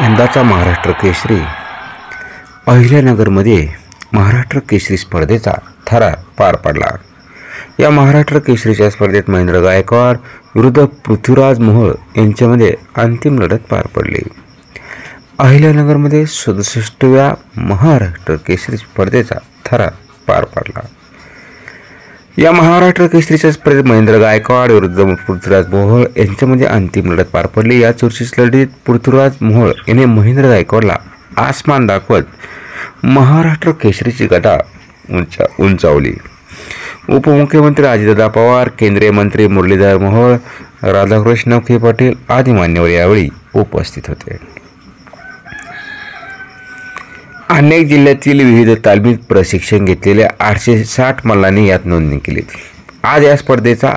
यंदाचा महाराष्ट्र केसरी अहिल्यानगरमध्ये महाराष्ट्र केसरी स्पर्धेचा थरा पार पडला. या महाराष्ट्र केसरीच्या स्पर्धेत महेंद्र गायकवाड विरुद्ध पृथ्वीराज मोहोळ यांच्यामध्ये अंतिम लढत पार पडली. अहिल्यानगरमध्ये 67व्या महाराष्ट्र केसरी स्पर्धेचा थरा पार पडला. या महाराष्ट्र केसरीच्या स्पर्धेत महेंद्र गायकवाड विरुद्ध पृथ्वीराज मोहोळ यांच्यामध्ये अंतिम लढत पार पडली. या चुरशीच्या लढतीत पृथ्वीराज मोहोळ याने महेंद्र गायकवाडला आसमान दाखवत महाराष्ट्र केसरीची गदा उंचावली. उपमुख्यमंत्री अजितदादा पवार, केंद्रीय मंत्री मुरलीधर मोहोळ, राधाकृष्ण विखे पाटील आदी मान्यवर यावेळी उपस्थित होते. अनेक जिल्ह्यातील विविध तालमीत प्रशिक्षण घेतलेल्या 860 मल्लांनी यात नोंदणी केली. आज या स्पर्धेचा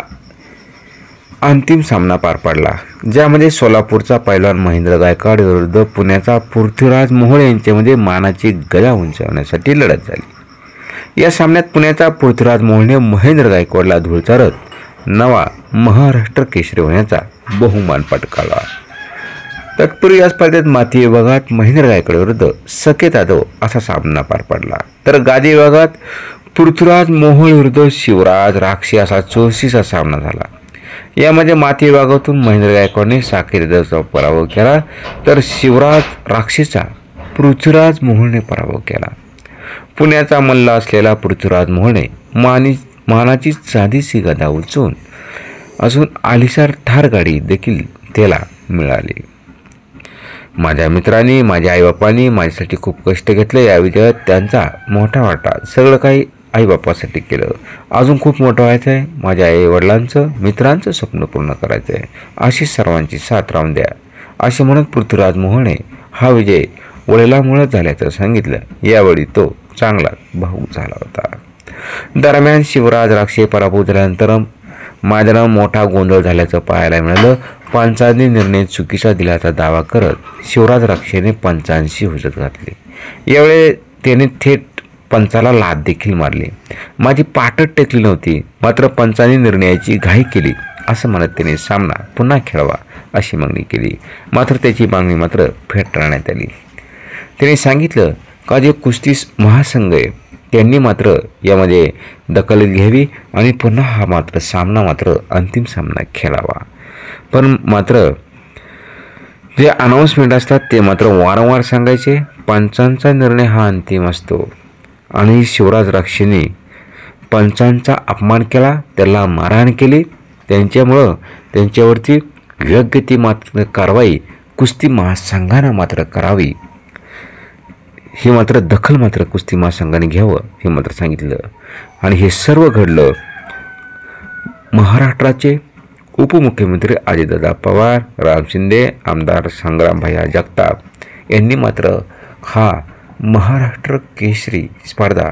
अंतिम सामना पार पडला, ज्यामध्ये सोलापूरचा पैलवान महेंद्र गायकवाड विरुद्ध पुण्याचा पृथ्वीराज मोहोळ यांच्यामध्ये मानाची गदा उंचावण्यासाठी लढत झाली. या सामन्यात पुण्याचा पृथ्वीराज मोहोळने महेंद्र गायकवाडला धूळ चारत नवा महाराष्ट्र केसरी होण्याचा बहुमान पटकावला. तत्पूर्वी या स्पर्धेत माती विभागात महेंद्र गायकवाड विरुद्ध सकेत यादव असा सामना पार पडला, तर गादी विभागात पृथ्वीराज मोहोळ विरुद्ध शिवराज राक्षे असा चुरशीचा सामना झाला. यामध्ये माती विभागातून महेंद्र गायकवाडने साकेत यादवचा पराभव केला, तर शिवराज राक्षेचा पृथ्वीराज मोहोळने पराभव केला. पुण्याचा मल्ल असलेला पृथ्वीराज मोहोळने मानाची साधीशी गदा उचलून असून आलिशार थार गाडी देखील त्याला मिळाली. माझ्या मित्रांनी, माझ्या आईबापांनी माझ्यासाठी खूप कष्ट घेतले. या विजयात त्यांचा मोठा वाटा. सगळं काही आईबापासाठी केलं. अजून खूप मोठं व्हायचं आहे. माझ्या आईवडिलांचं, मित्रांचं स्वप्न पूर्ण करायचं आहे. अशी सर्वांची साथ राहून द्या असे म्हणत पृथ्वीराज मोहोळने हा विजय वडिलांमुळे झाल्याचं सांगितलं. यावेळी तो चांगला भावूक झाला होता. दरम्यान शिवराज राक्षे पराभूत झाल्यानंतर मैदानात मोठा गोंधळ झाल्याचं पाहायला मिळालं. पंचांनी निर्णय चुकीचा दिल्याचा दावा करत शिवराज राक्षेने पंचांशी हुज्जत घातली. यावेळी त्याने थेट पंचाला लाथ देखील मारली. माझी पाठच टेकली नव्हती, मात्र पंचांनी निर्णयाची घाई केली असं म्हणत त्याने सामना पुन्हा खेळावा अशी मागणी केली. मात्र त्याची मागणी मात्र फेटाळण्यात आली. त्याने सांगितलं का जे कुस्ती महासंघ आहे त्यांनी मात्र यामध्ये दखल घ्यावी आणि पुन्हा हा सामना अंतिम सामना खेळावा. पण मात्र जे अनाऊन्समेंट असतात ते मात्र वारंवार सांगायचे. पंचांचा निर्णय हा अंतिम असतो आणि शिवराज राक्षेने पंचांचा अपमान केला, त्याला मारहाण केली. त्यांच्यामुळं त्यांच्यावरती योग्य ती मात्र कारवाई कुस्ती महासंघानं मात्र करावी, ही मात्र दखल मात्र कुस्ती महासंघाने घ्यावं हे मात्र सांगितलं. आणि हे सर्व घडलं महाराष्ट्राचे उपमुख्यमंत्री अजितदादा पवार, राम शिंदे, आमदार संग्राम भैया जगताप यांनी मात्र हा महाराष्ट्र केसरी स्पर्धा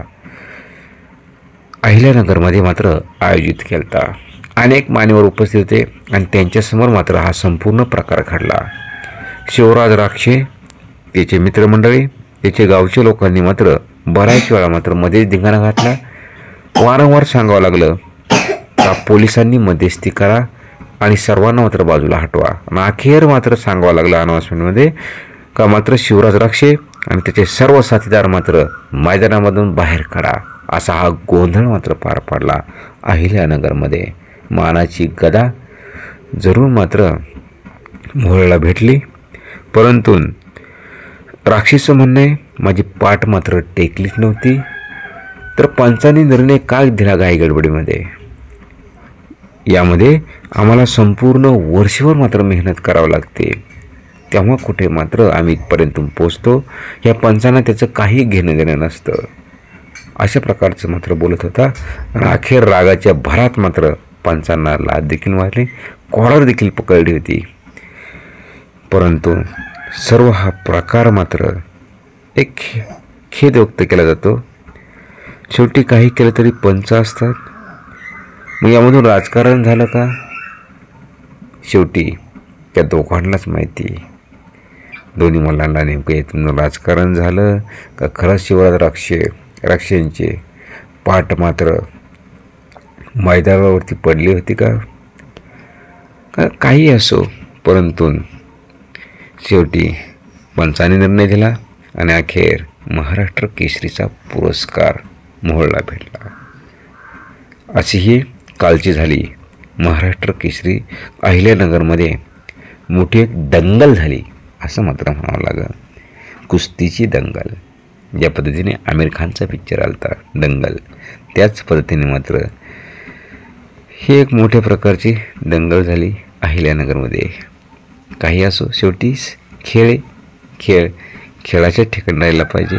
अहिल्यानगरमध्ये मात्र आयोजित केला. अनेक मान्यवर उपस्थित होते आणि त्यांच्यासमोर मात्र हा संपूर्ण प्रकार घडला. शिवराज राक्षे, त्याचे मित्रमंडळी, त्याचे गावचे लोकांनी मात्र बऱ्याच वेळा मात्र मध्येच धिंगाणा घातला. वारंवार सांगावं लागलं का पोलिसांनी मध्यस्थी करा आणि सर्वांना मात्र बाजूला हटवा. आणि अखेर मात्र सांगावं लागलं अनाउन्समेंटमध्ये का मात्र शिवराज राक्षे आणि त्याचे सर्व साथीदार मात्र मैदानामधून बाहेर काढा. असा हा गोंधळ मात्र पार पडला अहिल्यानगरमध्ये. मानाची गदा जरूर मात्र मोहोळला भेटली, परंतु राक्षीचं म्हणणे माझी पाठ मात्र टेकलीच नव्हती. तर पंचांनी निर्णय का दिला घाई गडबडीमध्ये? यामध्ये आम्हाला संपूर्ण वर्षभर मात्र मेहनत करावं लागते, तेव्हा कुठे मात्र आम्ही इथपर्यंत पोचतो. या पंचांना त्याचं काही घेणं देणं नसतं अशा प्रकारचं मात्र बोलत होता. आणि अखेर रागाच्या भरात मात्र पंचांना लाथ देखील मारली, कॉलर देखील पकडली होती. परंतु सर्व हा प्रकार मात्र एक खेद व्यक्त केला जातो. शेवटी काही केलं तरी पंच असतात. मग यामधून राजकारण झालं का? शेवटी त्या दोघांनाच माहिती. दोन्ही मल्लांना नेमकं यातून राजकारण झालं का खरंच शिवराज राक्षेंचे पाठ मात्र मैदानावरती पडली होती का? काही असो, परंतु शेवटी पंचांनी निर्णय दिला आणि अखेर महाराष्ट्र केसरीचा पुरस्कार मोहोळला भेटला. अशी ही कालची झाली महाराष्ट्र केसरी. अहिल्यानगरमध्ये मोठी एक दंगल झाली असं मात्र म्हणावं लागेल. कुस्तीची दंगल. ज्या पद्धतीने आमिर खानचा पिक्चर आलता दंगल, त्याच पद्धतीने मात्र ही एक मोठ्या प्रकारची दंगल झाली अहिल्यानगरमध्ये. काही असो, शेवटी खेळाच्या ठिकाणी राहायला पाहिजे.